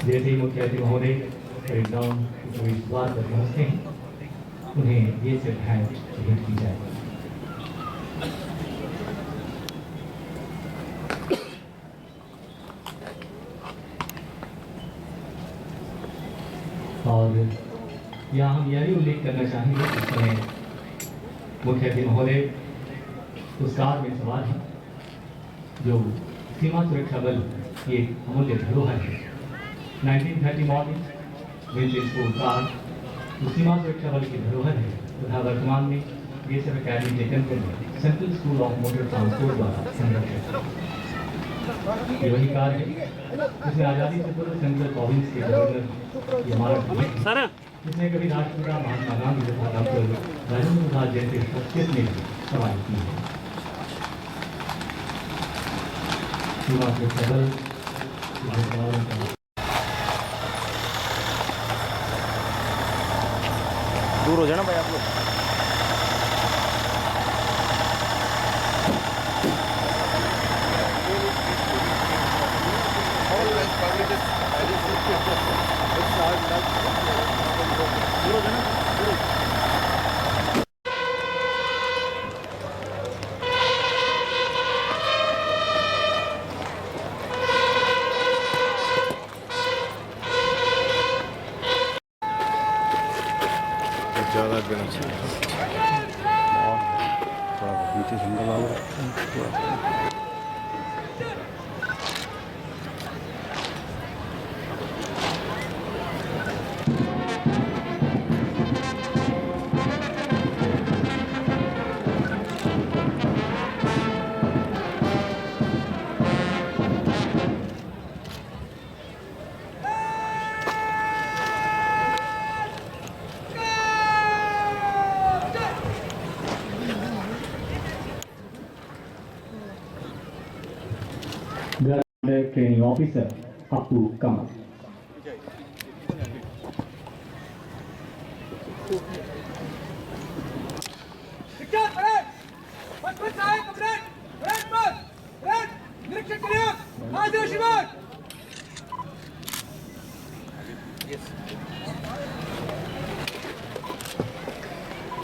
जैसे ही मुख्य अतिथि महोदय करीब 9 द्वार पर पहुँचते हैं उन्हें ये सुविधाएं भेंट की जाए। और यहाँ हम यह भी उल्लेख करना चाहेंगे कि इस समय मुख्य अतिथि महोदय उस कार में सवार हैं जो सीमा सुरक्षा बल की एक अमूल्य धरोहर है। 1930 मॉडल विंटेज स्कूल कार तो सीमा सुरक्षा बल की धरोहर है तथा वर्तमान में बीएसएफ अकेडमी टेकनपुर में central school of motor transport द्वारा संरक्षित है। ये वही कार है जिसमें आज़ादी से पूर्व सेंट्रल प्रोविंस के गवर्नर इमारत जिसने कभी राष्ट्रपिता महात्मा गांधी तथा डॉक्टर राजेंद्र प्रसाद जैसे शख्सियत ने सवाल की है। सीमा सुरक्षा बल दूर हो जाना भाई आप लोग। ज़्यादा देना चाहिए और थोड़ा नीचे जंगल वाला training officer Appu Kamal.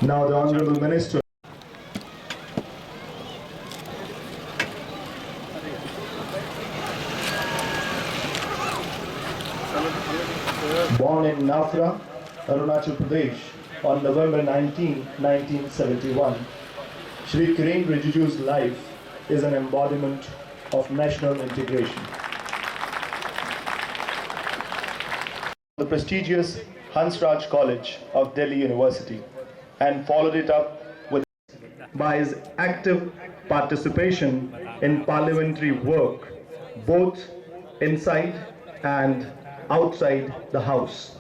Now the Honorable Minister. Born in Nafra, Arunachal Pradesh on November 19, 1971, Shri Kiren Rijiju's life is an embodiment of national integration. The prestigious Hansraj College of Delhi University and followed it up with by his active participation in parliamentary work both inside and outside the house.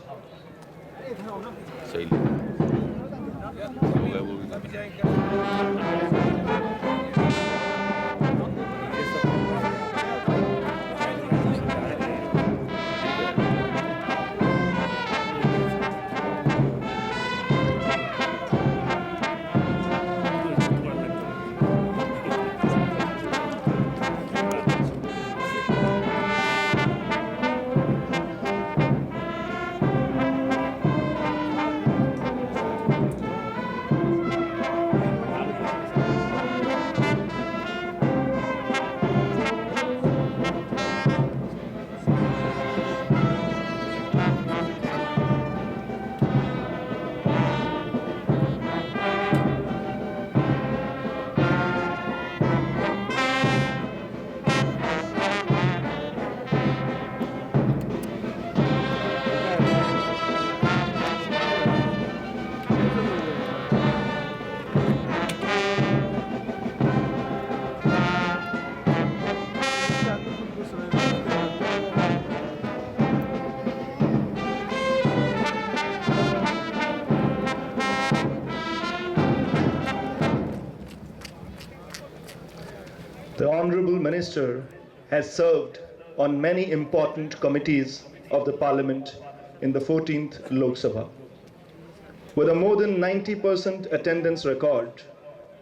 The Honourable Minister has served on many important committees of the Parliament in the 14th Lok Sabha. With a more than 90% attendance record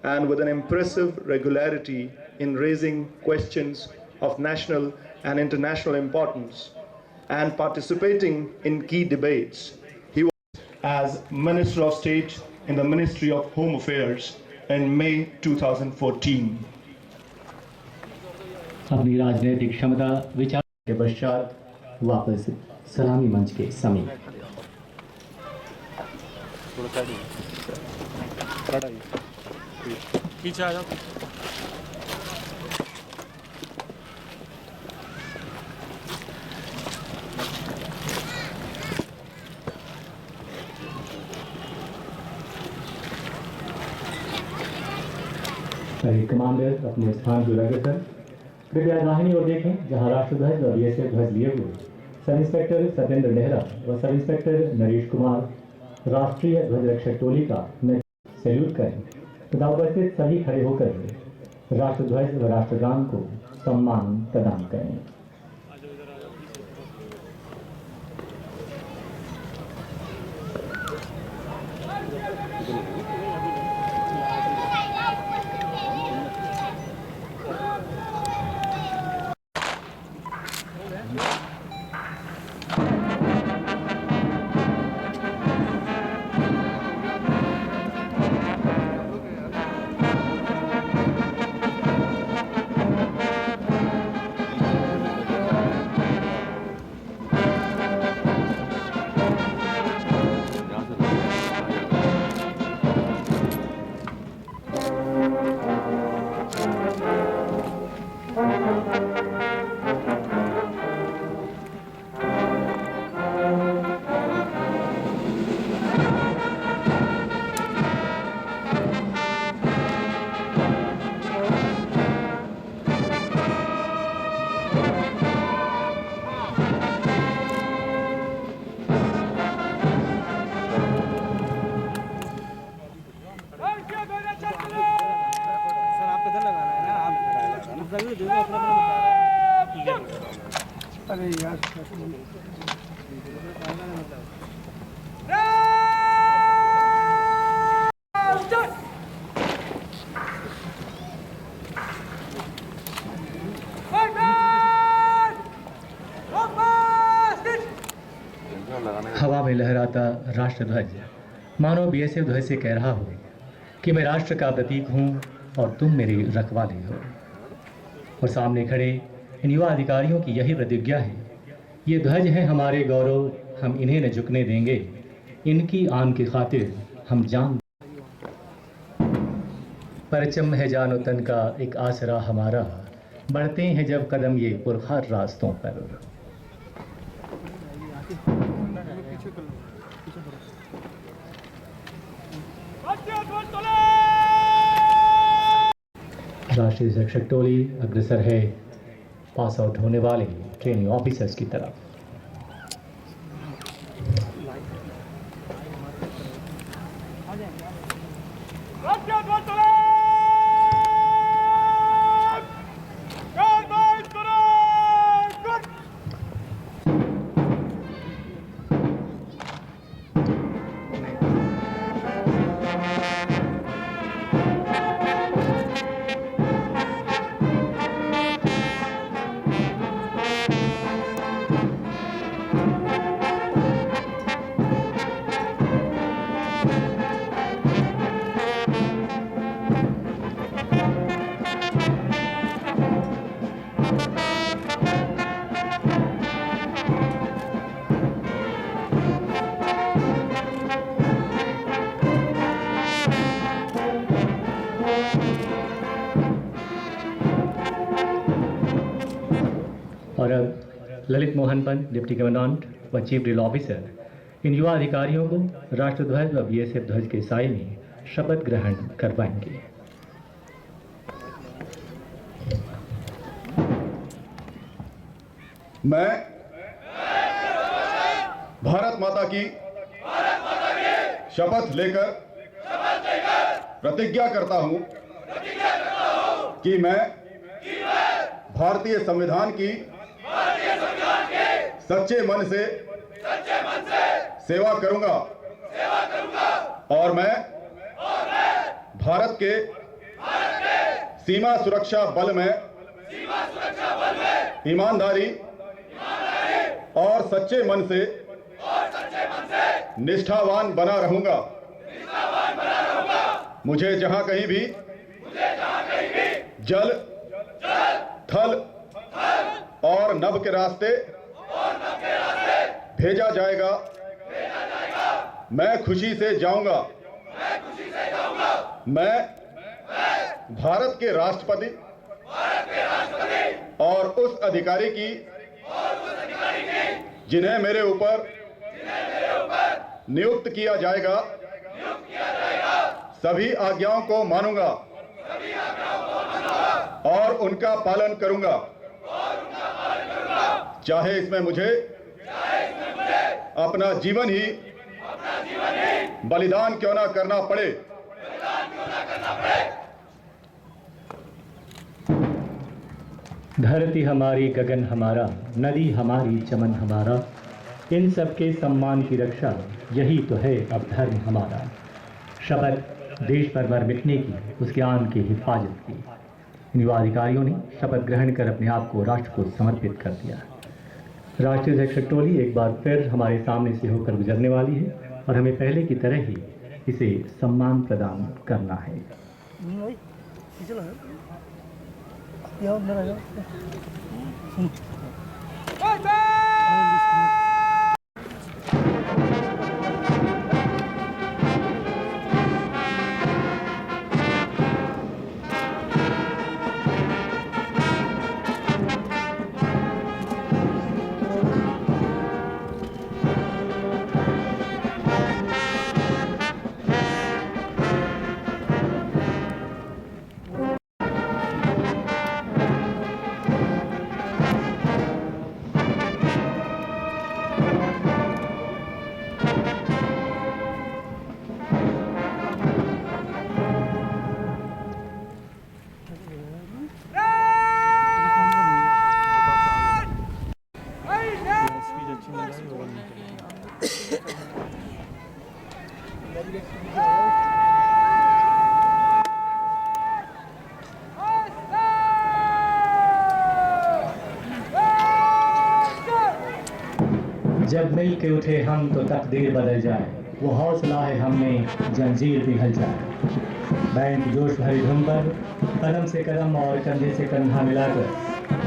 and with an impressive regularity in raising questions of national and international importance, and participating in key debates. He was as Minister of State in the Ministry of Home Affairs in May 2014. अपनी राजनीतिक क्षमता विचार के पश्चात वापस सलामी मंच के समीप पीछे आ जाओ। कमांडर अपने स्थान पर लगे सर, कृपया दाहिनी ओर देखें जहां राष्ट्रध्वज और बीएसएफ ध्वज लिए हुए सब इंस्पेक्टर सत्येंद्र नेहरा व सब इंस्पेक्टर नरेश कुमार राष्ट्रीय ध्वज रक्षक टोली का सैल्यूट करें तथा उपस्थित सभी खड़े होकर राष्ट्रध्वज व राष्ट्रगान को सम्मान प्रदान करें। अरे यार हवा में लहराता राष्ट्रध्वज मानो बीएसएफ ध्वज से कह रहा हो कि मैं राष्ट्र का प्रतीक हूं और तुम मेरे रखवाले हो। और सामने खड़े इन युवा अधिकारियों की यही प्रतिज्ञा है, ये ध्वज है हमारे गौरव, हम इन्हें न झुकने देंगे, इनकी आन की खातिर हम जान। परचम है जानो तन का एक आसरा हमारा, बढ़ते हैं जब कदम ये पुरखार रास्तों पर। राष्ट्रीय रक्षक टोली अग्रसर है पास आउट होने वाले ट्रेनिंग ऑफिसर्स की तरफ। और अब ललित मोहन पंत डिप्टी कमांडेंट व चीफ ड्रिल ऑफिसर इन युवा अधिकारियों को राष्ट्रध्वज व बीएसएफ ध्वज के साए में शपथ ग्रहण करवाएंगे। मैं भारत माता की शपथ लेकर प्रतिज्ञा करता हूं कि मैं भारतीय संविधान की सच्चे मन से सेवा करूंगा और मैं भारत के सीमा सुरक्षा बल में ईमानदारी और सच्चे मन से निष्ठावान बना रहूंगा। मुझे जहां कहीं भी जल, थल और नभ के रास्ते भेजा जाएगा, मैं खुशी से जाऊंगा। मैं भारत के राष्ट्रपति और उस अधिकारी की जिन्हें मेरे ऊपर नियुक्त किया जाएगा, सभी आज्ञाओं को मानूंगा और उनका पालन करूंगा, चाहे इसमें मुझे अपना जीवन ही बलिदान क्यों ना करना पड़े। धरती हमारी, गगन हमारा, नदी हमारी, चमन हमारा, इन सबके सम्मान की रक्षा यही तो है अब धर्म हमारा। शपथ देश पर मर मिटने की, उसके आन की हिफाजत की। इन युवा अधिकारियों ने शपथ ग्रहण कर अपने आप को राष्ट्र को समर्पित कर दिया। राष्ट्रीय अध्यक्ष टोली एक बार फिर हमारे सामने से होकर गुजरने वाली है और हमें पहले की तरह ही इसे सम्मान प्रदान करना है। जब मिल के उठे हम तो तकदीर बदल जाए, वो हौसला है हमें जंजीर पिघल जाए। बैंड की जोश भरी धुन पर कदम से कदम और कंधे से कंधा मिलाकर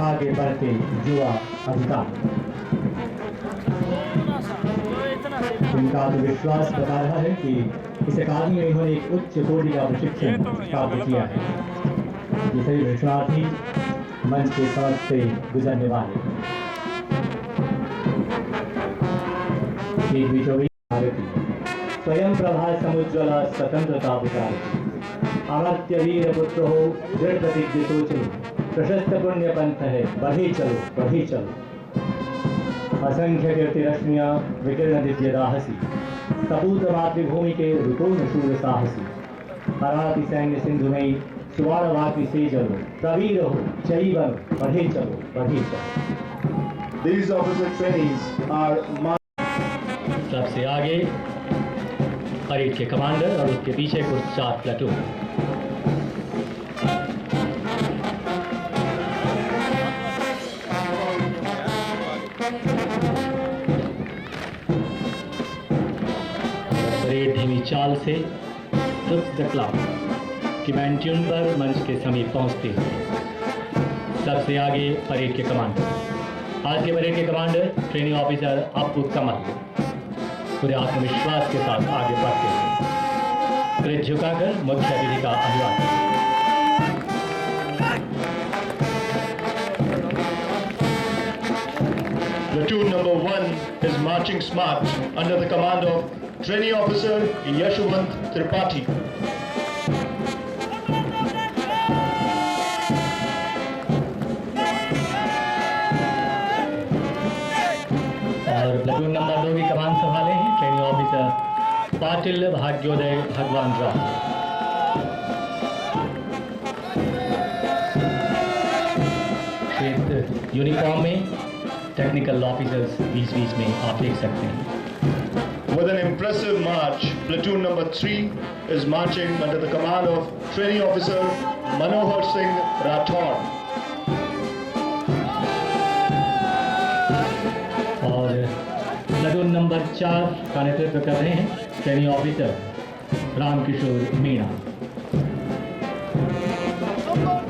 आगे बढ़ते युवा अधिकारी। उनका आत्मविश्वास बता रहा है कि इस अकादमी में इन्होंने एक उच्च कोटि का प्रशिक्षण प्राप्त किया है। ये सभी प्रशिक्षणार्थी मंच के सड़क से गुजरने वाले एक बीचों भारती स्वयं प्रभा समुज्ज्वला स्वतंत्रता विचारती। अमर्त्य वीर पुत्र हो, दृढ़ प्रतिज्ञ सोचो, प्रशस्त पुण्य पंथ है, बढ़े चलो बढ़े चलो। असंख्य कीर्ति रश्मियां विकीर्ण दिव्य दाहसी, सपूत मातृभूमि के ऋतु शूर साहसी। हराती सैन्य सिंधु में सुवर्ण वाकी से चलो, प्रवीर हो जयी बनो, बढ़े चलो बढ़े चलो। These officer trainees are सबसे आगे परेड के कमांडर और उसके पीछे कुछ 4 प्लाटून। परेड धीमी चाल से ट्रुप्स द क्लाउड की बैंड ट्यून पर मंच के समीप पहुंचते हैं। सबसे आगे परेड के कमांडर। आज के परेड के कमांडर ट्रेनिंग ऑफिसर अप्पू कमल पूरे आत्मविश्वास के साथ आगे बढ़ते हैं। कृत झुकाकर मुख्य अतिथि का अभिवादन। Platoon number 1 is marching smart under the command of Training Officer Yashwant Tripathi. और प्लाटून नंबर 2 की कमान संभाले हैं ट्रेनिंग ऑफिसर पाटिल भाग्योदय भगवान राव। श्वेत यूनिफॉर्म में टेक्निकल ऑफिसर्स बीच बीच में आप देख सकते हैं। With an impressive march, Platoon number 3 is marching under the command of Training Officer Manohar Singh Rathod. और नंबर 4 का नेतृत्व कर रहे हैं ट्रेनिंग ऑफिसर रामकिशोर मीणा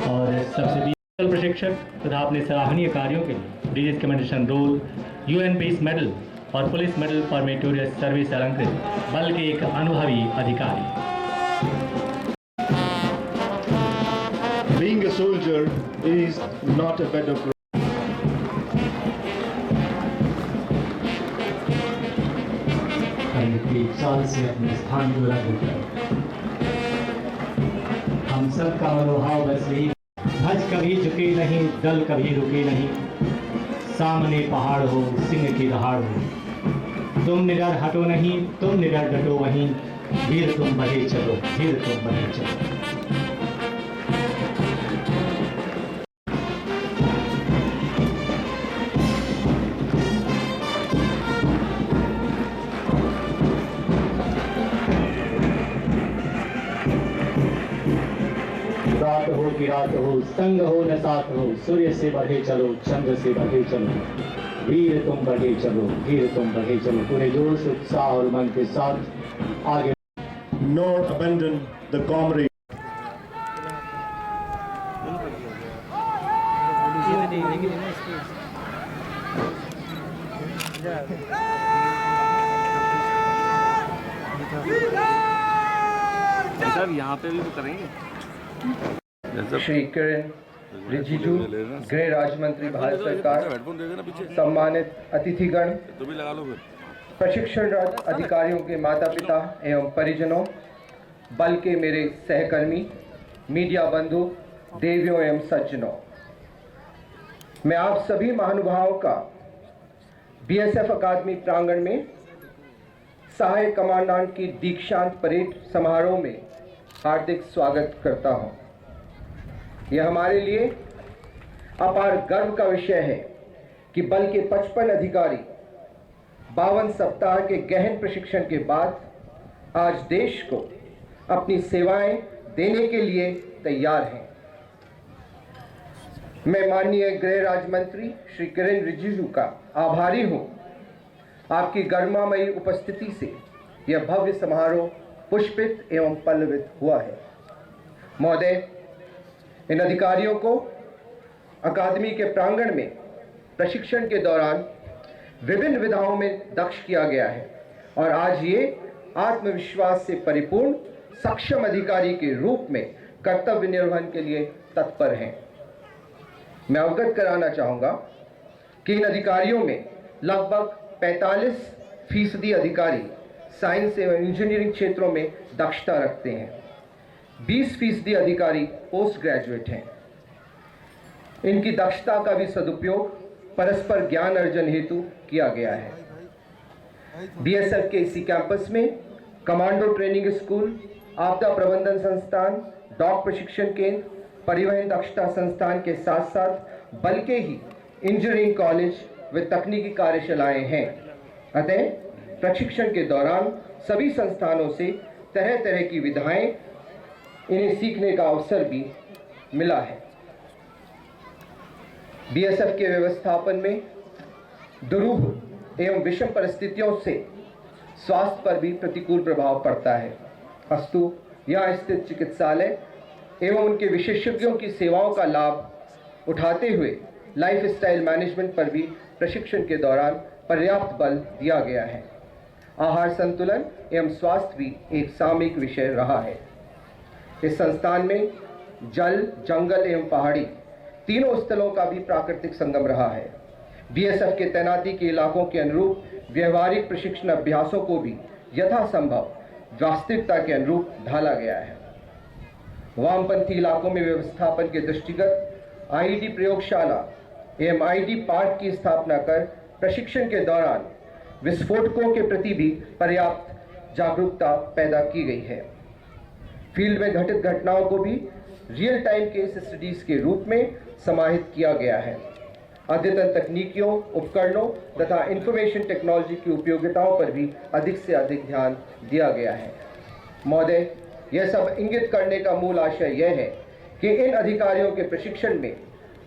और सबसे प्रशिक्षक तथा अपने सराहनीय कार्यों के लिए DG's commendation roll, UN peace medal और police medal for meritorious service अलंकृत बल के एक अनुभवी अधिकारी। Being a soldier is not a bed of roses. एक साल से अपने स्थान को रखकर हम सब का मनोभाव बस यही, ध्वज कभी झुके नहीं, दल कभी रुके नहीं, सामने पहाड़ हो सिंह की दहाड़ हो, तुम निडर हटो नहीं, तुम निडर डटो वहीं, वीर तुम बढ़े चलो, धीर तुम बढ़े चलो। रात हो कि रात हो, संग हो न साथ हो, सूर्य से बढ़े चलो, चंद्र से बढ़े चलो, वीर तुम बढ़े चलो, धीर तुम बढ़े चलो, पूरे जोश उत्साह और मन के साथ आगे। Nor abandon the comrade. Sir यहाँ पे भी तो करेंगे। श्री किरेन रिजिजू, गृह राज्य मंत्री भारत सरकार, सम्मानित अतिथिगण, प्रशिक्षणरत अधिकारियों के माता पिता एवं परिजनों, बल के मेरे सहकर्मी, मीडिया बंधु, देवियों एवं सज्जनों, मैं आप सभी महानुभावों का बीएसएफ अकादमी प्रांगण में सहायक कमांडेंट की दीक्षांत परेड समारोह में हार्दिक स्वागत करता हूं। यह हमारे लिए अपार गर्व का विषय है कि बल के 55 अधिकारी 52 सप्ताह के गहन प्रशिक्षण के बाद आज देश को अपनी सेवाएं देने के लिए तैयार हैं। मैं माननीय गृह राज्य मंत्री श्री किरेन रिजिजू का आभारी हूं। आपकी गरिमामयी उपस्थिति से यह भव्य समारोह पुष्पित एवं पल्लवित हुआ है। महोदय, इन अधिकारियों को अकादमी के प्रांगण में प्रशिक्षण के दौरान विभिन्न विधाओं में दक्ष किया गया है और आज ये आत्मविश्वास से परिपूर्ण सक्षम अधिकारी के रूप में कर्तव्य निर्वहन के लिए तत्पर हैं। मैं अवगत कराना चाहूँगा कि इन अधिकारियों में लगभग 45% अधिकारी साइंस एवं इंजीनियरिंग क्षेत्रों में दक्षता रखते हैं। 20% अधिकारी पोस्ट ग्रेजुएट हैं। इनकी दक्षता का भी सदुपयोग परस्पर ज्ञान अर्जन हेतु किया गया है। बीएसएफ के इसी कैंपस में कमांडो ट्रेनिंग स्कूल, आपदा प्रबंधन संस्थान, डॉग प्रशिक्षण केंद्र, परिवहन दक्षता संस्थान के साथ साथ बल के ही इंजीनियरिंग कॉलेज व तकनीकी कार्यशालाएं हैं। अतः प्रशिक्षण के दौरान सभी संस्थानों से तरह तरह की विधाएं इन्हें सीखने का अवसर भी मिला है। बीएसएफ के व्यवस्थापन में दुरूह एवं विषम परिस्थितियों से स्वास्थ्य पर भी प्रतिकूल प्रभाव पड़ता है। अस्तु यहाँ स्थित चिकित्सालय एवं उनके विशेषज्ञों की सेवाओं का लाभ उठाते हुए लाइफस्टाइल मैनेजमेंट पर भी प्रशिक्षण के दौरान पर्याप्त बल दिया गया है। आहार संतुलन एवं स्वास्थ्य भी एक सामयिक विषय रहा है। इस संस्थान में जल, जंगल एवं पहाड़ी तीनों स्थलों का भी प्राकृतिक संगम रहा है। बीएसएफ के तैनाती के इलाकों के अनुरूप व्यवहारिक प्रशिक्षण अभ्यासों को भी यथासंभव वास्तविकता के अनुरूप ढाला गया है। वामपंथी इलाकों में व्यवस्थापन के दृष्टिगत आईडी प्रयोगशाला एवं आईडी पार्क की स्थापना कर प्रशिक्षण के दौरान विस्फोटकों के प्रति भी पर्याप्त जागरूकता पैदा की गई है। फील्ड में घटित घटनाओं को भी रियल टाइम केस स्टडीज के रूप में समाहित किया गया है। अद्यतन तकनीकियों, उपकरणों तथा इंफॉर्मेशन टेक्नोलॉजी की उपयोगिताओं पर भी अधिक से अधिक ध्यान दिया गया है। महोदय, यह सब इंगित करने का मूल आशय यह है कि इन अधिकारियों के प्रशिक्षण में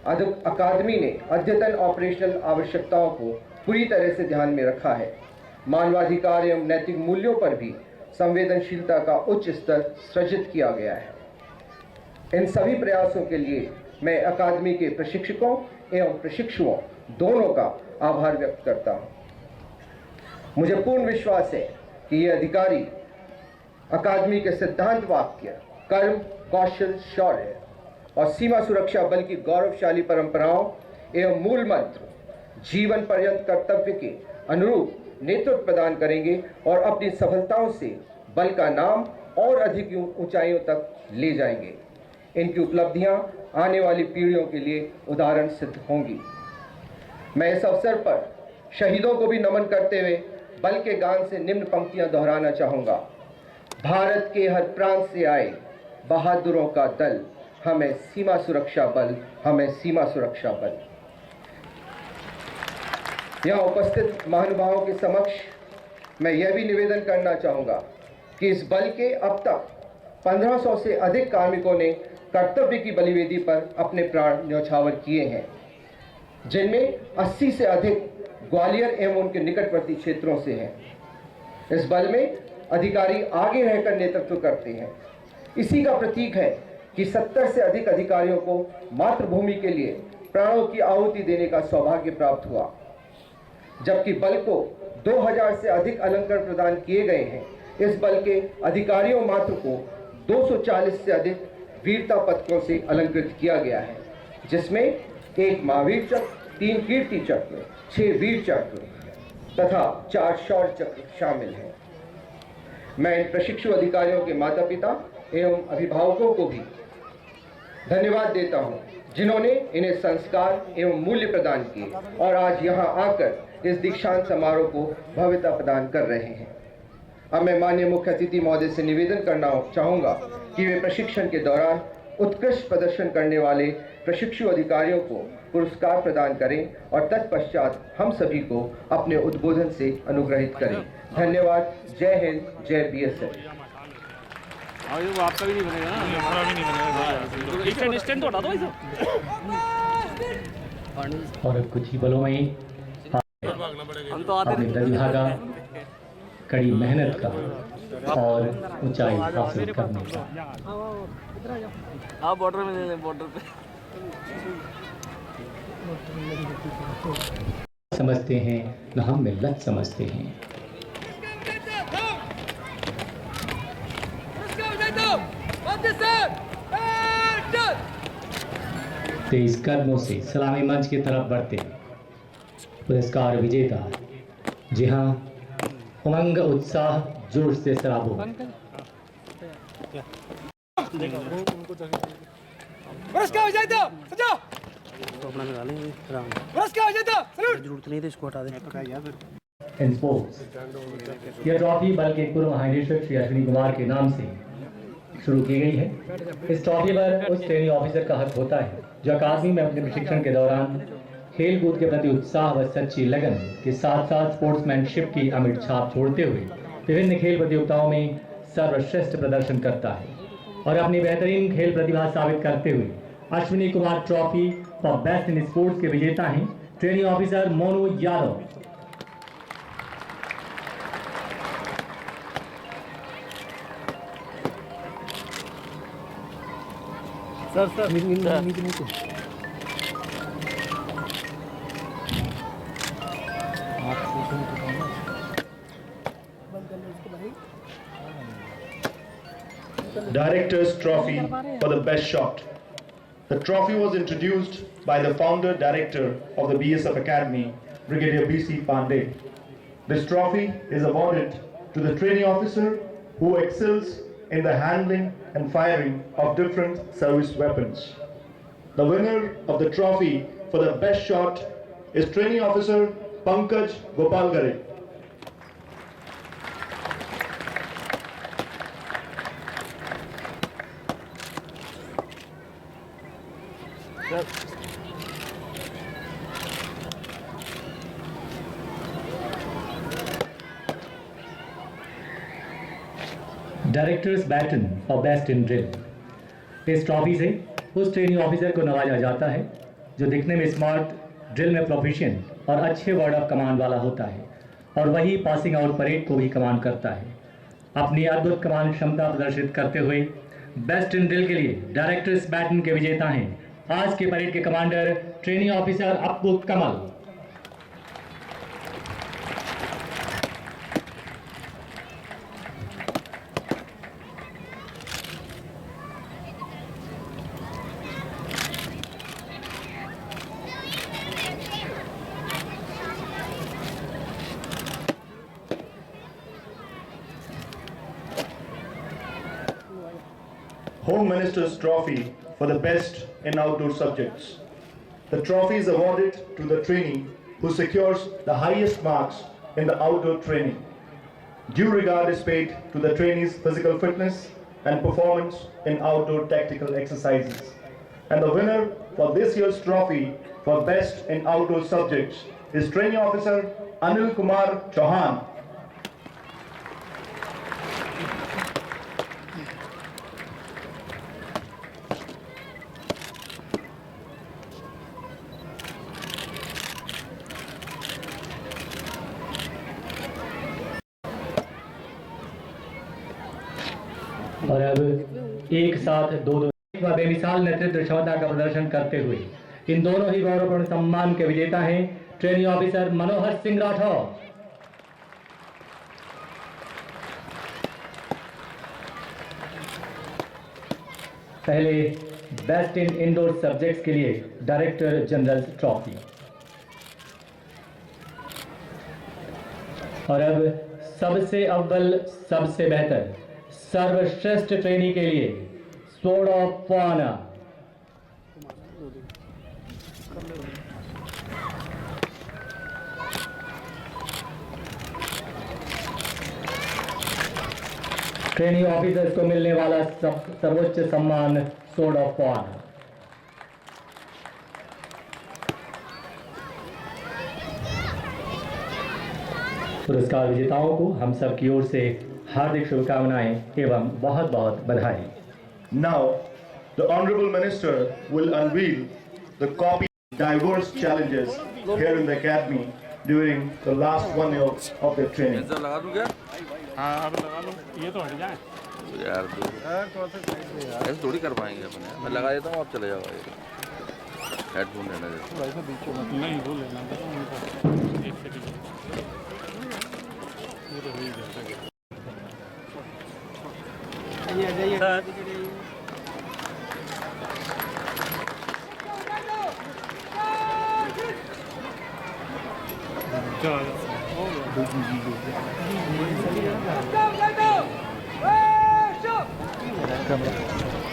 अकादमी ने अद्यतन ऑपरेशनल आवश्यकताओं को पूरी तरह से ध्यान में रखा है। मानवाधिकार एवं नैतिक मूल्यों पर भी संवेदनशीलता का उच्च स्तर सृजित किया गया है। इन सभी प्रयासों के लिए मैं अकादमी के प्रशिक्षकों एवं प्रशिक्षुओं दोनों का आभार व्यक्त करता हूं। मुझे पूर्ण विश्वास है कि ये अधिकारी अकादमी के सिद्धांत वाक्य कर्म, कौशल, शौर्य और सीमा सुरक्षा बल की गौरवशाली परंपराओं एवं मूल मंत्र जीवन पर्यंत कर्तव्य के अनुरूप नेतृत्व प्रदान करेंगे और अपनी सफलताओं से बल का नाम और अधिक ऊंचाइयों तक ले जाएंगे। इनकी उपलब्धियां आने वाली पीढ़ियों के लिए उदाहरण सिद्ध होंगी। मैं इस अवसर पर शहीदों को भी नमन करते हुए बल के गान से निम्न पंक्तियां दोहराना चाहूंगा। भारत के हर प्रांत से आए बहादुरों का दल, हमें सीमा सुरक्षा बल, हमें सीमा सुरक्षा बल। यहाँ उपस्थित महानुभावों के समक्ष मैं यह भी निवेदन करना चाहूँगा कि इस बल के अब तक 1500 से अधिक कार्मिकों ने कर्तव्य की बलिवेदी पर अपने प्राण न्यौछावर किए हैं, जिनमें 80 से अधिक ग्वालियर एवं उनके निकटवर्ती क्षेत्रों से हैं। इस बल में अधिकारी आगे रहकर नेतृत्व करते हैं। इसी का प्रतीक है कि 70 से अधिक अधिकारियों को मातृभूमि के लिए प्राणों की आहुति देने का सौभाग्य प्राप्त हुआ, जबकि बल को 2000 से अधिक अलंकरण प्रदान किए गए हैं। इस बल के अधिकारियों मात्र को 240 से अधिक वीरता पदकों से अलंकृत किया गया है, जिसमें 1 महावीर चक्र, 3 कीर्ति चक्र, 6 वीर चक्र तथा 4 शौर्य चक्र शामिल हैं। मैं इन प्रशिक्षु अधिकारियों के माता पिता एवं अभिभावकों को भी धन्यवाद देता हूं, जिन्होंने इन्हें संस्कार एवं मूल्य प्रदान किए और आज यहां आकर इस दीक्षांत समारोह को भव्यता प्रदान कर रहे हैं। अब मैं माननीय मुख्य अतिथि महोदय से निवेदन करना चाहूँगा कि वे प्रशिक्षण के दौरान उत्कृष्ट प्रदर्शन करने वाले प्रशिक्षु अधिकारियों को पुरस्कार प्रदान करें और तत्पश्चात हम सभी को अपने उद्बोधन से अनुग्रहित करें। धन्यवाद। जय हिंद, जय BSF। वो आपका भी नहीं बनेगा ना, हमारा भी नहीं बनेगा। स्टैंड तो हटा दो इसे। और कुछ ही पलों में ही अपनी प्रतिभा का, कड़ी मेहनत का और ऊंचाई हासिल करने का। आप बॉर्डर में ले लें, बॉर्डर पे समझते हैं न हम मिल्लत समझते हैं। तेज कदमों से सलामी मंच की तरफ बढ़ते पुरस्कार विजेता, जी हाँ, उमंग उत्साह जोश से सराबोर। पुरस्कार विजेता सजा तो अपना निकाल लेंगे। पुरस्कार विजेता सैल्यूट। जरूरत नहीं है, इसको हटा दें। इन स्पोर्ट्स यह ट्रॉफी बल के पूर्व महानिदेशक श्री अश्विनी कुमार के नाम से शुरू की गई है। इस ट्रॉफी पर उस ट्रेनिंग ऑफिसर का हक होता है जो अकादमी में अपने प्रशिक्षण के दौरान खेल कूद के प्रति उत्साह व सच्ची लगन के साथ साथ स्पोर्ट्समैनशिप की अमिट छाप छोड़ते हुए विभिन्न खेल प्रतियोगिताओं में सर्वश्रेष्ठ प्रदर्शन करता है और अपनी बेहतरीन खेल प्रतिभा साबित करते हुए Ashwini Kumar trophy for best in sports के विजेता हैं training officer Monu Yadav. Sir नीचे Director's Trophy for the best shot. The trophy was introduced by the founder director of the BSF Academy, Brigadier BC Pandey. This trophy is awarded to the training officer who excels in the handling and firing of different service weapons. The winner of the trophy for the best shot is training officer Pankaj Gopalgare. Directors baton और best in drill. इस trophy से उस training officer को नवाजा जाता है जो दिखने में स्मार्ट, ड्रिल में प्रोफिशिएंट और अच्छे वर्ड ऑफ कमांड वाला होता है और वही पासिंग आउट परेड को भी कमांड करता है। अपनी अद्भुत कमांड क्षमता प्रदर्शित करते हुए बेस्ट इन ड्रिल के लिए डायरेक्टर्स बैटन के विजेता हैं आज के परेड के commander training officer Abdul Kamal. Home Minister's Trophy for the best in outdoor subjects. The trophy is awarded to the trainee who secures the highest marks in the outdoor training. Due regard is paid to the trainee's physical fitness and performance in outdoor tactical exercises. And the winner for this year's trophy for best in outdoor subjects is Training Officer Anil Kumar Chauhan. और अब एक साथ दो बेमिसाल नेतृत्व क्षमता का प्रदर्शन करते हुए इन दोनों ही गौरवपूर्ण सम्मान के विजेता हैं ट्रेनिंग ऑफिसर मनोहर सिंह राठौर। पहले बेस्ट इन इंडोर सब्जेक्ट्स के लिए डायरेक्टर जनरल ट्रॉफी और अब सबसे अव्वल सबसे बेहतर सर्वश्रेष्ठ ट्रेनी के लिए sword of honour. Training officers को मिलने वाला सर्वोच्च सम्मान स्वॉर्ड ऑफ ऑनर। पुरस्कार विजेताओं को हम सब की ओर से हार्दिक शुभकामनाएं एवं बहुत बहुत बधाई। Now, the Honorable Minister will unveil the copy of diverse challenges here in the Academy during the last 1 year of their training. लगा दूं क्या? हाँ अब लगा लो, ये तो हट जाए यार। ऐसे थोड़ी कर पाएंगे अपन, मैं लगा देता हूँ, आप चले जाओ। हेडफोन लेना है नहीं, वो लेना है। एक second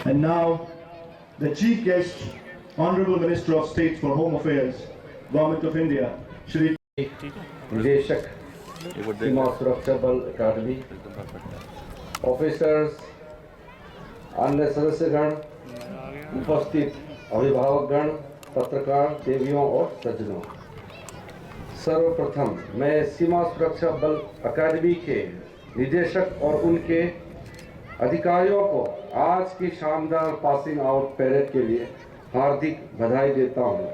And now, the Chief Guest, Honorable Minister of State for Home Affairs, Government of India, Shri निदेशक सीमा सुरक्षा बल अकादमी, ऑफिसर्स, अन्य सदस्यगण, उपस्थित अभिभावकगण, पत्रकार देवियों और सज्जनों, सर्वप्रथम मैं सीमा सुरक्षा बल अकादमी के निदेशक और उनके अधिकारियों को आज की शानदार पासिंग आउट परेड के लिए हार्दिक बधाई देता हूं।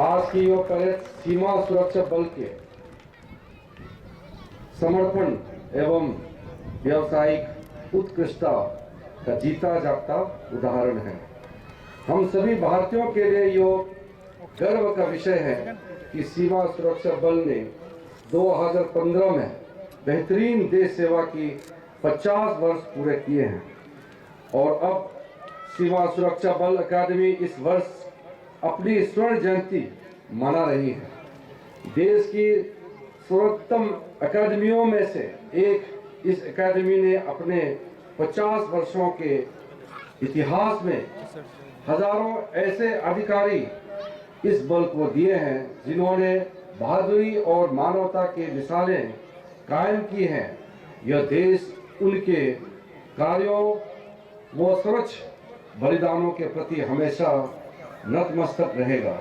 आज की यह परेड सीमा सुरक्षा बल के समर्पण एवं व्यावसायिक उत्कृष्टता का जीता जागता उदाहरण है। हम सभी भारतीयों के लिए यह गर्व का विषय है कि सीमा सुरक्षा बल ने 2015 में बेहतरीन देश सेवा की 50 वर्ष पूरे किए हैं और अब सीमा सुरक्षा बल अकादमी इस वर्ष अपनी स्वर्ण जयंती मना रही है। देश की सर्वोत्तम अकादमियों में से एक इस अकादमी ने अपने 50 वर्षों के इतिहास में हजारों ऐसे अधिकारी इस बल को दिए हैं जिन्होंने बहादुरी और मानवता की मिसालें कायम की हैं। यह देश उनके कार्यों व सर्वोच्च बलिदानों के प्रति हमेशा नतमस्तक रहेगा।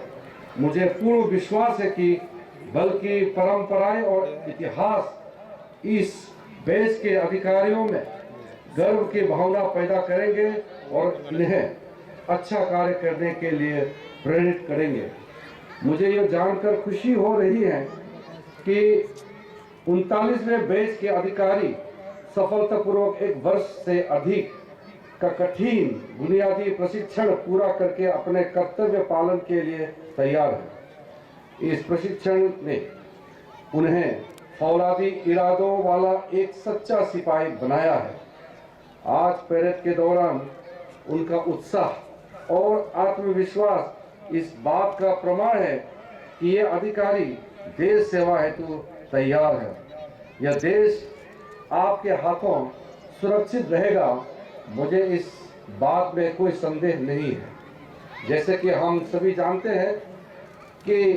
मुझे पूर्ण विश्वास है कि बल की परंपराएं और इतिहास इस देश के अधिकारियों में गर्व की भावना पैदा करेंगे और इन्हें अच्छा कार्य करने के लिए प्रेरित करेंगे। मुझे यह जानकर खुशी हो रही है कि 39वें बैच के अधिकारी सफलतापूर्वक 1 वर्ष से अधिक का कठिन बुनियादी प्रशिक्षण पूरा करके अपने कर्तव्य पालन के लिए तैयार है। इस प्रशिक्षण ने उन्हें फौलादी इरादों वाला एक सच्चा सिपाही बनाया है। आज परेड के दौरान उनका उत्साह और आत्मविश्वास इस बात का प्रमाण है कि ये अधिकारी देश सेवा हेतु तैयार है। यह देश आपके हाथों सुरक्षित रहेगा, मुझे इस बात में कोई संदेह नहीं है। जैसे कि हम सभी जानते हैं कि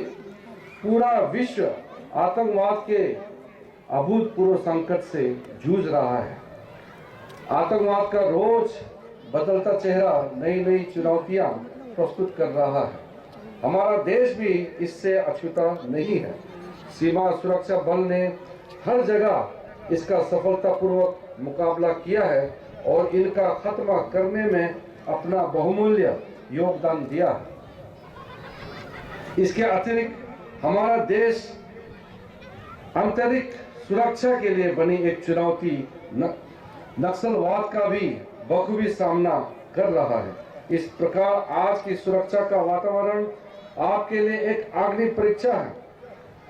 पूरा विश्व आतंकवाद के अभूतपूर्व संकट से जूझ रहा है। आतंकवाद का रोज बदलता चेहरा नई नई चुनौतियां प्रस्तुत कर रहा है। हमारा देश भी इससे अछूता नहीं है। सीमा सुरक्षा बल ने हर जगह इसका सफलतापूर्वक मुकाबला किया है और इनका खात्मा करने में अपना बहुमूल्य योगदान दिया है। इसके अतिरिक्त हमारा देश आंतरिक सुरक्षा के लिए बनी एक चुनौती नक्सलवाद का भी बखूबी सामना कर रहा है। इस प्रकार आज की सुरक्षा का वातावरण आपके लिए एक अग्नि परीक्षा है।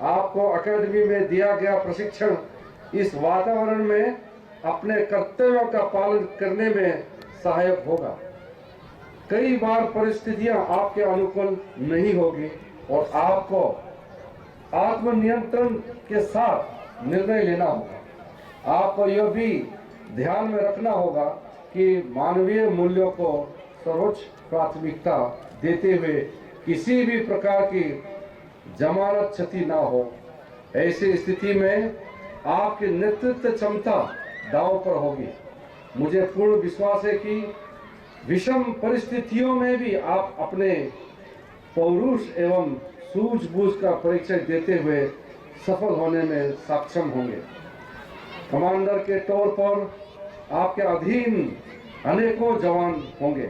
आपको अकादमी में दिया गया प्रशिक्षण इस वातावरण में अपने कर्तव्यों का पालन करने में सहायक होगा। कई बार परिस्थितियां आपके अनुकूल नहीं होगी और आपको आत्मनियंत्रण के साथ निर्णय लेना होगा। आपको यह भी ध्यान में रखना होगा कि मानवीय मूल्यों को सर्वोच्च प्राथमिकता देते हुए किसी भी प्रकार की जमानत क्षति ना हो। ऐसी स्थिति में आपकी नेतृत्व क्षमता दांव पर होगी। मुझे पूर्ण विश्वास है कि विषम परिस्थितियों में भी आप अपने पौरुष एवं सूझबूझ का परिचय देते हुए सफल होने में सक्षम होंगे। कमांडर के तौर पर आपके अधीन अनेकों जवान होंगे।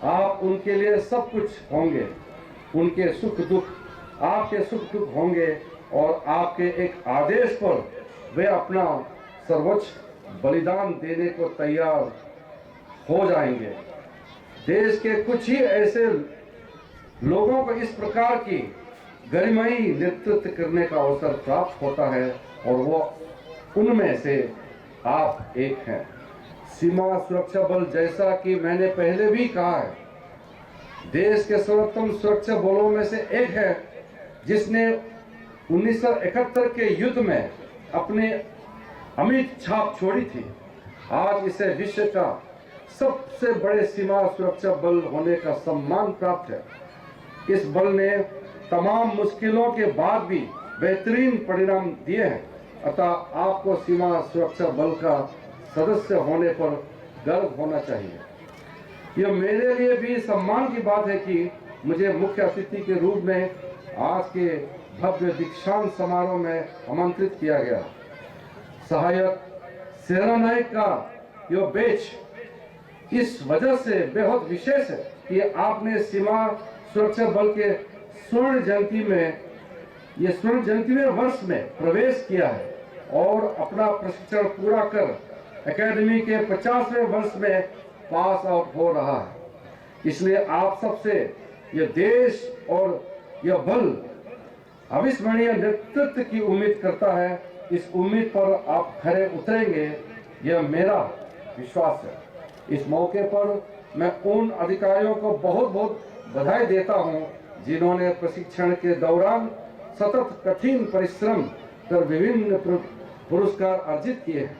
आप उनके लिए सब कुछ होंगे। उनके सुख दुख आपके सुख दुख होंगे और आपके एक आदेश पर वे अपना सर्वोच्च बलिदान देने को तैयार हो जाएंगे। देश के कुछ ही ऐसे लोगों को इस प्रकार की गरिमाई नेतृत्व करने का अवसर प्राप्त होता है और वो उनमें से आप एक हैं। सीमा सुरक्षा बल, जैसा कि मैंने पहले भी कहा है, देश के सर्वोत्तम सुरक्षा बलों में से एक है जिसने 1971 के युद्ध में अपने अमिट छाप छोड़ी थी। आज इसे विश्व का सबसे बड़े सीमा सुरक्षा बल होने का सम्मान प्राप्त है। इस बल ने तमाम मुश्किलों के बाद भी बेहतरीन परिणाम दिए हैं। अतः आपको सीमा सुरक्षा बल का सदस्य होने पर गर्व होना चाहिए। यह मेरे लिए भी सम्मान की बात है कि मुझे मुख्य अतिथि के रूप में आज के भव्य दीक्षांत समारोह में आमंत्रित किया गया। सहायक सेनानायक का यह बैच इस वजह से बेहद विशेष है कि आपने सीमा सुरक्षा बल के स्वर्ण जयंती वर्ष में प्रवेश किया है और अपना प्रशिक्षण पूरा कर अकादमी के 50वें वर्ष में पास आउट हो रहा है। इसलिए आप सबसे यह देश और यह बल अविस्मरणीय नेतृत्व की उम्मीद करता है। इस उम्मीद पर आप खरे उतरेंगे, यह मेरा विश्वास है। इस मौके पर मैं उन अधिकारियों को बहुत बहुत बधाई देता हूं जिन्होंने प्रशिक्षण के दौरान सतत कठिन परिश्रम कर विभिन्न पुरस्कार अर्जित किए हैं।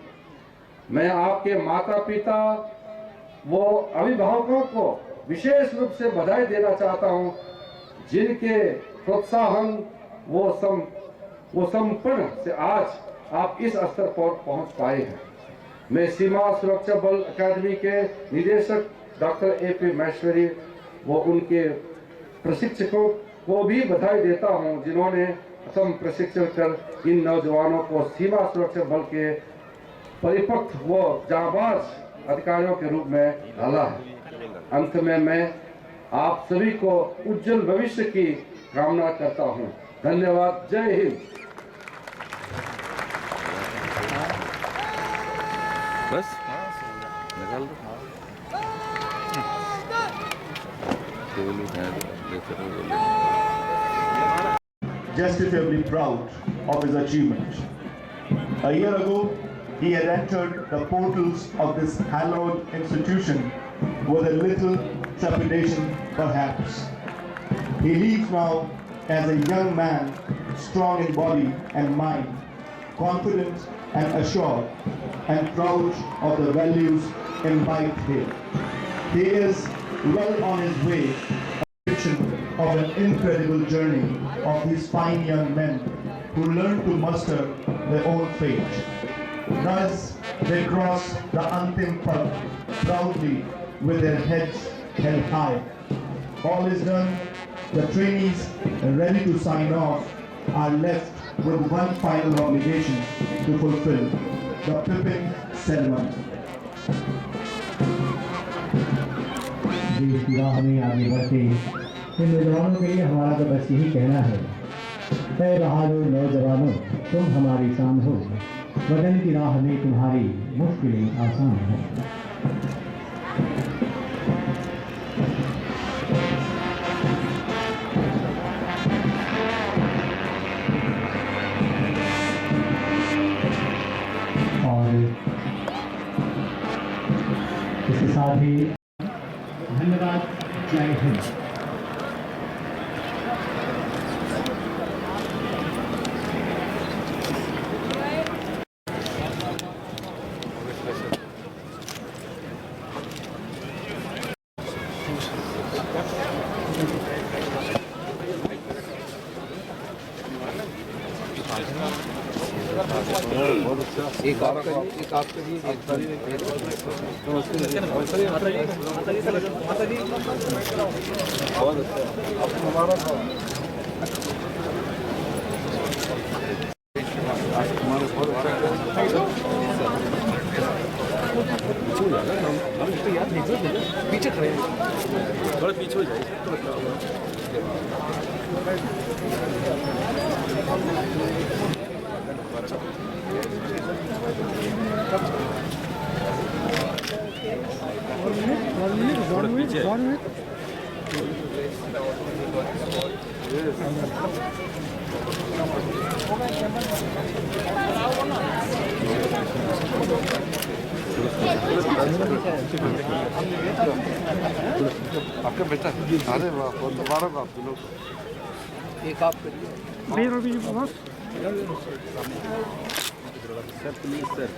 मैं आपके माता पिता वो अभिभावकों को विशेष रूप से बधाई देना चाहता हूं जिनके प्रोत्साहन वो संपन्न से आज आप इस स्तर पर पहुंच पाए हैं। मैं सीमा सुरक्षा बल अकादमी के निदेशक डॉक्टर AP महेश्वरी वो उनके प्रशिक्षकों को भी बधाई देता हूं जिन्होंने असम प्रशिक्षण कर इन नौजवानों को सीमा सुरक्षा बल के परिपक्व व जाबाज अधिकारियों के रूप में ढाला है। अंत में मैं आप सभी को उज्जवल भविष्य की कामना करता हूं। धन्यवाद। जय हिंद। कांस्टेबल भी हैं देख रहे हो। Justifiably proud of his achievement. A year ago, he had entered the portals of this hallowed institution with a little trepidation perhaps. He leaves now as a young man, strong in body and mind, confident and assured, and proud of the values imbibed here. He is well on his way of an incredible journey of these fine young men who learn to muster their own fate. Thus, they cross the Antim Path proudly with their heads held high. All is done. The trainees ready to sign off are left with one final obligation to fulfill: the pipping ceremony. देश की राह में आगे बढ़ते इन नौजवानों के लिए हमारा तो बस यही कहना है, ऐ बहादुर नौजवानों, तुम हमारी शान हो, वतन की राह में तुम्हारी मुश्किलें आसान हैं। और इसके साथ ही धन्यवाद। जय हिंद। एक आप करिए, एक आप करिए, बहुत अच्छा हमारा पीछे खड़े थोड़ा पीछे हो जाए। आपका बेटा अरे वाह दोबारा आप लोग एक आप करिए। Sir please sir.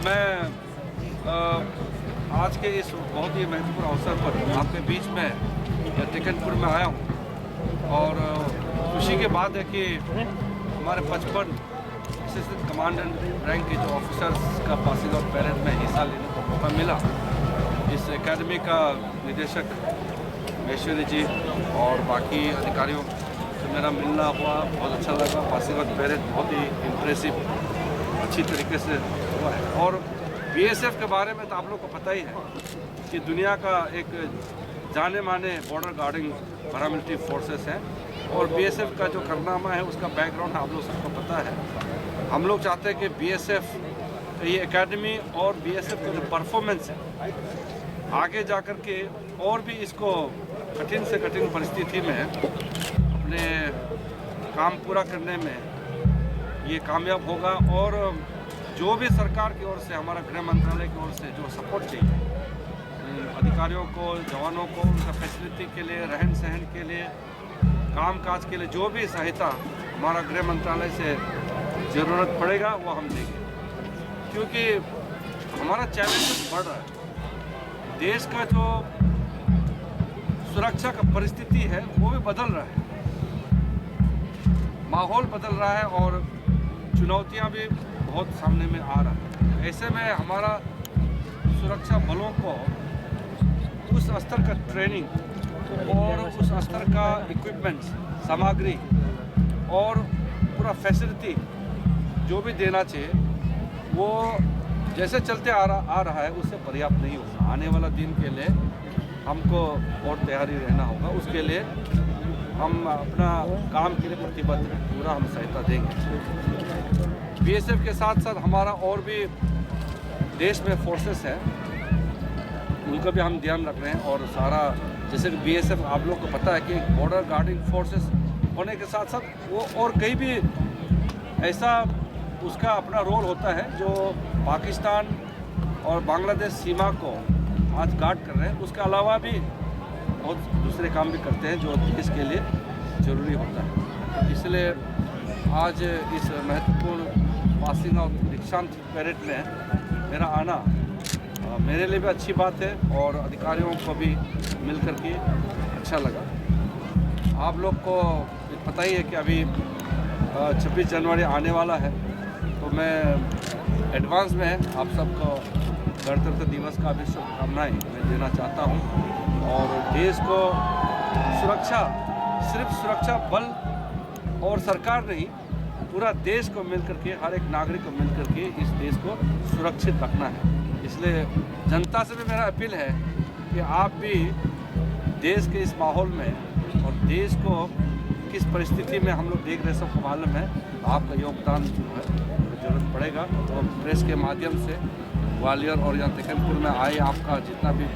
मैं आज के इस बहुत ही महत्वपूर्ण अवसर पर आपके बीच में टिकनपुर में आया हूँ और खुशी की बात है कि हमारे 55 असिस्टेंट कमांडेंट रैंक के जो ऑफिसर्स का पासिंग आउट पैरेड में हिस्सा लेने का मौका मिला। इस एकेडमी का निदेशक महेश्वरी जी और बाकी अधिकारियों से मेरा मिलना हुआ, बहुत अच्छा लगा। पासिंग आउट पैरेड बहुत ही इम्प्रेसिव अच्छी तरीके से हुआ है। और बीएसएफ के बारे में तो आप लोग को पता ही है कि दुनिया का एक जाने माने बॉर्डर गार्डिंग पैरामिलिट्री फोर्सेस हैं और बीएसएफ का जो कारनामा है उसका बैकग्राउंड आप लोग सबको पता है। हम लोग चाहते हैं कि बीएसएफ ये एकेडमी और बीएसएफ का जो परफॉर्मेंस है आगे जाकर के और भी इसको कठिन से कठिन परिस्थिति में अपने काम पूरा करने में ये कामयाब होगा। और जो भी सरकार की ओर से, हमारा गृह मंत्रालय की ओर से जो सपोर्ट चाहिए अधिकारियों को, जवानों को, उनका फैसिलिटी के लिए, रहन सहन के लिए, कामकाज के लिए जो भी सहायता हमारा गृह मंत्रालय से ज़रूरत पड़ेगा वो हम देंगे, क्योंकि हमारा चैलेंज बढ़ रहा है। देश का जो सुरक्षा का परिस्थिति है वो भी बदल रहा है, माहौल बदल रहा है और चुनौतियां भी बहुत सामने में आ रहा है। ऐसे में हमारा सुरक्षा बलों को उस स्तर का ट्रेनिंग और उस स्तर का इक्विपमेंट, सामग्री और पूरा फैसिलिटी जो भी देना चाहिए वो जैसे चलते आ रहा है उससे पर्याप्त नहीं होगा। आने वाला दिन के लिए हमको और तैयारी रहना होगा। उसके लिए हम अपना काम के लिए प्रतिबद्ध हैं, पूरा हम सहायता देंगे। बीएसएफ के साथ साथ हमारा और भी देश में फोर्सेस हैं, उनका भी हम ध्यान रख रहे हैं। और सारा जैसे कि बीएसएफ आप लोग को पता है कि बॉर्डर गार्डिंग फोर्सेस होने के साथ साथ वो और कई भी ऐसा उसका अपना रोल होता है जो पाकिस्तान और बांग्लादेश सीमा को आज गार्ड कर रहे हैं। उसके अलावा भी बहुत दूसरे काम भी करते हैं जो देश के लिए ज़रूरी होता है। इसलिए आज इस महत्वपूर्ण पासिंग आउट दीक्षांत पैरेड में मेरा आना मेरे लिए भी अच्छी बात है और अधिकारियों को भी मिल कर के अच्छा लगा। आप लोग को पता ही है कि अभी 26 जनवरी आने वाला है, तो मैं एडवांस में आप सबको गणतंत्र दिवस का भी शुभकामनाएं मैं देना चाहता हूं। और देश को सुरक्षा, सिर्फ सुरक्षा बल और सरकार नहीं, पूरा देश को मिल करके, हर एक नागरिक को मिल करके इस देश को सुरक्षित रखना है। इसलिए जनता से भी मेरा अपील है कि आप भी देश के इस माहौल में और देश को किस परिस्थिति में हम लोग देख रहे सबको मालूम है, आपका योगदान जो है जरूरत पड़ेगा। तो प्रेस के माध्यम से ग्वालियर और यहाँ टिकनपुर में आए आपका जितना भी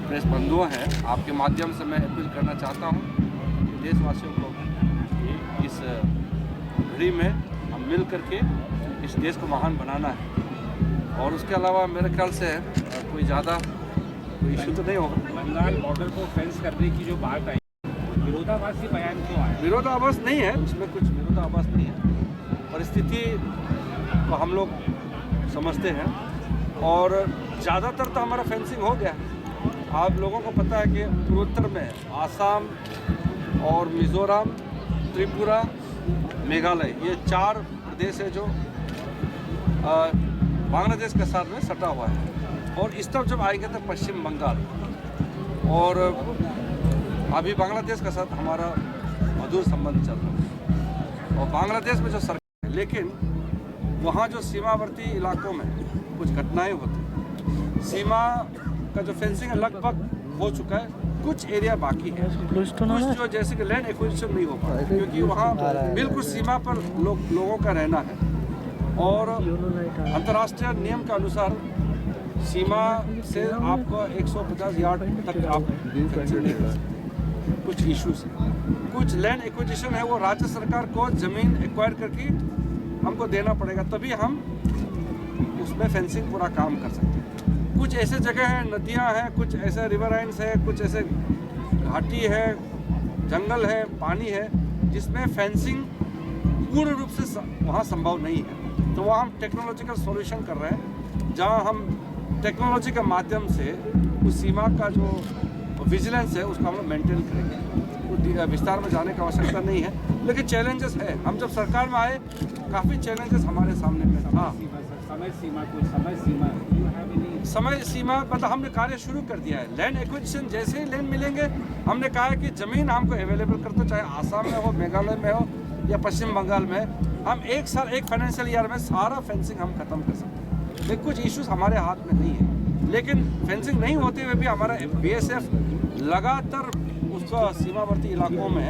प्रेस बंधुओं हैं, आपके माध्यम से मैं अपील करना चाहता हूँ कि देशवासियों को इस घड़ी में हम मिल करके इस देश को महान बनाना है। और उसके अलावा मेरे ख्याल से कोई ज़्यादा कोई इशू तो नहीं होगा। बंगाल बॉर्डर को फेंस करने की जो बात आई, विरोधाभासी बयान क्यों आया? विरोधाभास नहीं है, उसमें कुछ विरोधाभास नहीं है। परिस्थिति को हम लोग समझते हैं और ज़्यादातर तो हमारा फेंसिंग हो गया। आप लोगों को पता है कि पूर्वोत्तर में आसाम और मिज़ोरम, त्रिपुरा, मेघालय, ये 4 प्रदेश है जो बांग्लादेश के साथ में सटा हुआ है। और इस तरफ जब आएंगे तो पश्चिम बंगाल और अभी बांग्लादेश के साथ हमारा मधुर संबंध चल रहा है। और बांग्लादेश में जो सरकार है, लेकिन वहाँ जो सीमावर्ती इलाकों में कुछ घटनाएं होती, सीमा का जो फेंसिंग है लगभग हो चुका है, कुछ एरिया बाकी है, कुछ जो जैसे कि लैंड एक्विजिशन नहीं हो पा रहा है क्योंकि वहाँ बिल्कुल सीमा पर लोगों का रहना है। और अंतर्राष्ट्रीय नियम के अनुसार सीमा से आपको 150 यार्ड तक आप फेंसिंग नहीं कर सकते। कुछ इश्यूज हैं, कुछ लैंड एक्विजिशन है, वो राज्य सरकार को ज़मीन एक्वायर करके हमको देना पड़ेगा, तभी हम उसमें फेंसिंग पूरा काम कर सकते हैं। कुछ ऐसे जगह हैं, नदियां हैं, कुछ ऐसे रिवराइन्स है, कुछ ऐसे घाटी है, जंगल है, पानी है, जिसमें फेंसिंग पूर्ण रूप से वहाँ संभव नहीं है। तो वहाँ हम टेक्नोलॉजिकल सॉल्यूशन कर रहे हैं जहां हम टेक्नोलॉजी के माध्यम से उस सीमा का जो विजिलेंस है उसको हम लोग मेंटेन करेंगे। वो विस्तार में जाने की आवश्यकता नहीं है, लेकिन चैलेंजेस है। हम जब सरकार में आए काफ़ी चैलेंजेस हमारे सामने में था। समय सीमा मतलब हमने कार्य शुरू कर दिया है। लैंड एक्विजिशन जैसे ही लैंड मिलेंगे, हमने कहा है कि ज़मीन हमको अवेलेबल कर दो, चाहे आसाम में हो, मेघालय में हो या पश्चिम बंगाल में। हम एक साल, एक फाइनेंशियल ईयर में सारा फेंसिंग हम खत्म कर सकते हैं। लेकिन कुछ इश्यूज हमारे हाथ में नहीं है, लेकिन फेंसिंग नहीं होते हुए भी हमारा BSF लगातार उसका सीमावर्ती इलाकों में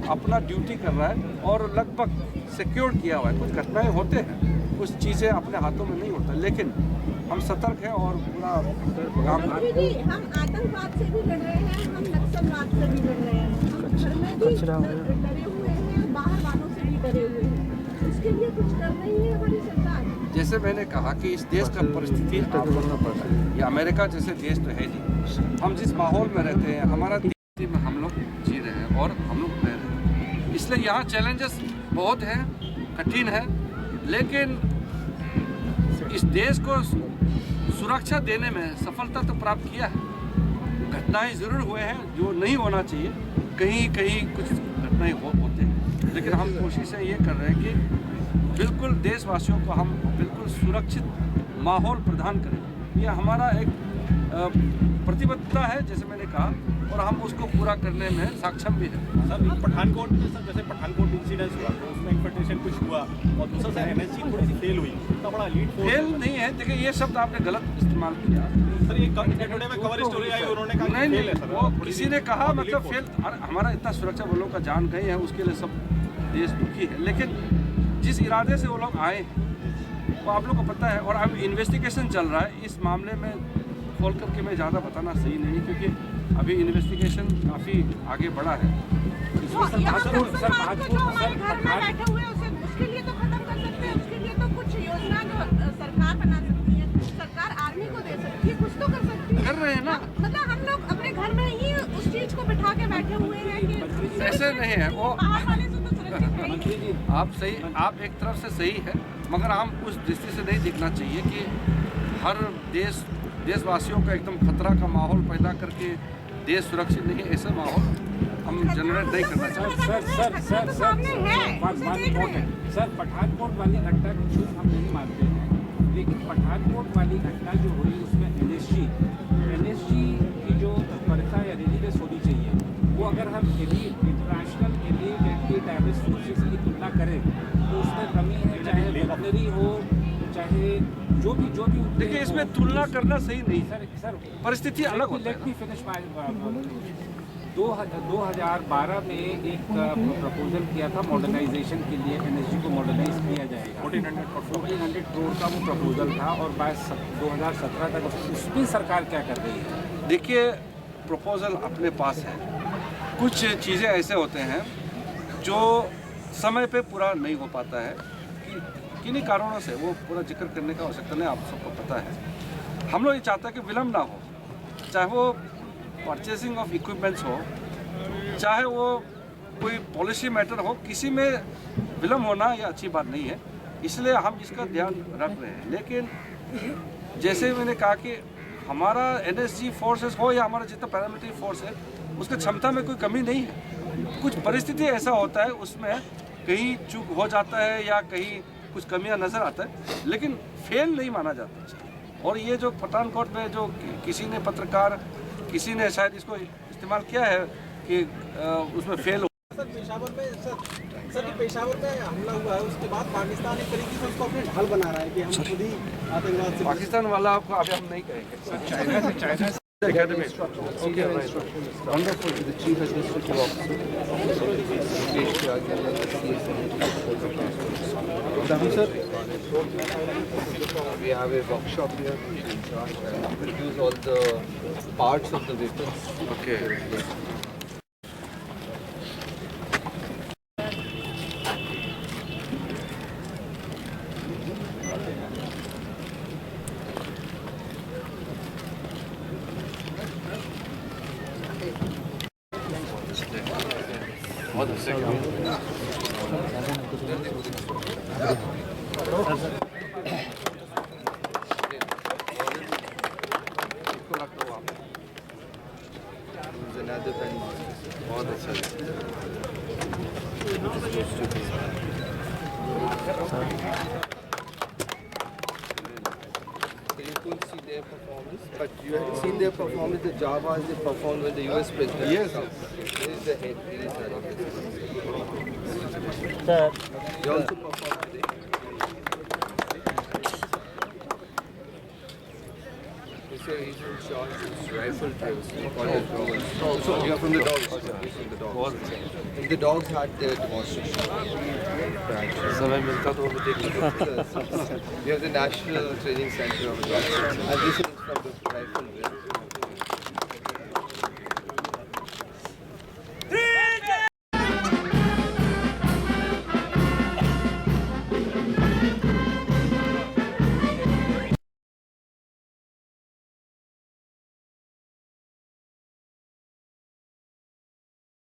अपना ड्यूटी कर रहा है और लगभग सिक्योर किया हुआ है। कुछ घटनाएं होते हैं, कुछ चीज़ें अपने हाथों में नहीं होता, लेकिन हम सतर्क हैं और पूरा काम कर रहे हैं। हम आतंकवाद से भी लड़ रहे हैं, हम नक्सलवाद से भी लड़ रहे हैं, हम घर में भी डरे हुए हैं, बाहर वालों से भी डरे हुए हैं। इसके लिए कुछ कर रही है हमारी सरकार। जैसे मैंने कहा कि इस देश का परिस्थिति आप लोगों को पता है, ये अमेरिका जैसे देश तो है नहीं। हम जिस माहौल में रहते हैं, हमारा देश में हम लोग जी रहे हैं और हम लोग रह रहे हैं, इसलिए यहाँ चैलेंजेस बहुत हैं, कठिन है, लेकिन इस देश को सुरक्षा देने में सफलता तो प्राप्त किया है। घटनाएं ज़रूर हुए हैं जो नहीं होना चाहिए, कहीं कहीं कुछ घटनाएं होते हैं, लेकिन हम कोशिश ये कर रहे हैं कि बिल्कुल देशवासियों को हम बिल्कुल सुरक्षित माहौल प्रदान करें। ये हमारा एक प्रतिबद्धता है, जैसे मैंने कहा, और हम उसको पूरा करने में सक्षम भी हैं। सर पठानकोट में, सर जैसे पठानकोट इंसिडेंट हुआ तो उसमें इन्फिल्ट्रेशन कुछ हुआ और दूसरा सर NSG थोड़ी सी फेल हुई, तो बड़ा लीड फेल नहीं है। देखिए ये शब्द आपने गलत इस्तेमाल किया सर। ये टुडे में कवर स्टोरी आई, उन्होंने कहा नहीं फेल है सर। वो किसी ने कहा मतलब फेल। हमारा इतना सुरक्षा बलों का जान गई है, उसके लिए सब देश दुखी है, लेकिन जिस इरादे से वो लोग आए वो आप लोग को पता है। और अब इन्वेस्टिगेशन चल रहा है इस मामले में, खोल करके मैं ज़्यादा बताना सही नहीं, क्योंकि अभी इन्वेस्टिगेशन काफ़ी आगे बढ़ा है। उसके लिए तो खत्म कर सकते हैं, उसके लिए तो कुछ योजना जो सरकार बना सकती है, सरकार आर्मी को दे सकती है, कुछ तो कर सकती है। कर रहे हैं ना, मतलब हम लोग अपने घर में ही उस चीज को बिठा के बैठे हुए हैं कि ऐसे नहीं है वो। बाहर वाले से तो सुरक्षित है। आप सही, आप एक तरफ से सही है, मगर हम उस दृष्टि से नहीं देखना चाहिए कि हर देशवासियों का एकदम खतरा का माहौल पैदा करके देश सुरक्षित नहीं है, ऐसा माहौल हम जनरेट नहीं करना चाहिए। सर पठानकोट वाली घटना को झूठ हम नहीं मानते हैं, लेकिन पठानकोट वाली घटना जो हुई उसमें NSG की जो वर्षा या रेजिडेंस होनी चाहिए, वो अगर हम international elite anti terrorist forces की तुलना करें तो उसमें कमी है, चाहे वेटनरी हो, चाहे जो भी देखिए इसमें तुलना करना सही नहीं। सर परिस्थिति अलग होती है। 2012 में एक प्रपोजल किया था मॉडर्नाइजेशन के लिए, NSG को मॉडर्नाइज किया जाएगा, 1400 करोड़ का वो प्रपोजल था, और 2017 तक उसमें सरकार क्या कर रही है? देखिए प्रपोजल अपने पास है, कुछ चीज़ें ऐसे होते हैं जो समय पे पूरा नहीं हो पाता है, किन्हीं कारणों से, वो पूरा जिक्र करने का आवश्यकता नहीं, आप सबको पता है। हम लोग ये चाहते हैं कि विलम्ब ना हो, चाहे वो परचेसिंग ऑफ इक्विपमेंट्स हो, चाहे वो कोई पॉलिसी मैटर हो, किसी में विलम्ब होना ये अच्छी बात नहीं है, इसलिए हम इसका ध्यान रख रहे हैं। लेकिन जैसे मैंने कहा कि हमारा NSG फोर्सेस हो या हमारा जितना पैरामिलिट्री फोर्स है, उसकी क्षमता में कोई कमी नहीं है। कुछ परिस्थिति ऐसा होता है उसमें कहीं चूक हो जाता है या कहीं कुछ कमियां नज़र आता है, लेकिन फेल नहीं माना जाता। और ये जो पठानकोट में जो किसी ने पत्रकार, किसी ने शायद इसको इस्तेमाल किया है कि उसमें फेल हो। सर पेशावर में हमला हुआ है, उसके बाद पाकिस्तान एक तरीके से उसको अपने ढाल बना रहा है कि हम खुद ही आतंकवाद से। पाकिस्तान वाला आपको अभी हम नहीं कहेंगे। China Academy. Okay, right. Wonderful. The chief administrative officer. Sir, we have a workshop here to produce all the parts of the weapons. Okay. बहुत अच्छे So you couldn't see their performance, but you had seen their performance, the Javas they performed when the US president. Yes. This is the head. This is the head of this. They also performed today. So he's in charge of rifle drills on the dogs. So you're from the dogs. You're from the dogs. And the dogs had their demonstration. We have the National Training Center of the dogs. And this is from the rifle drill.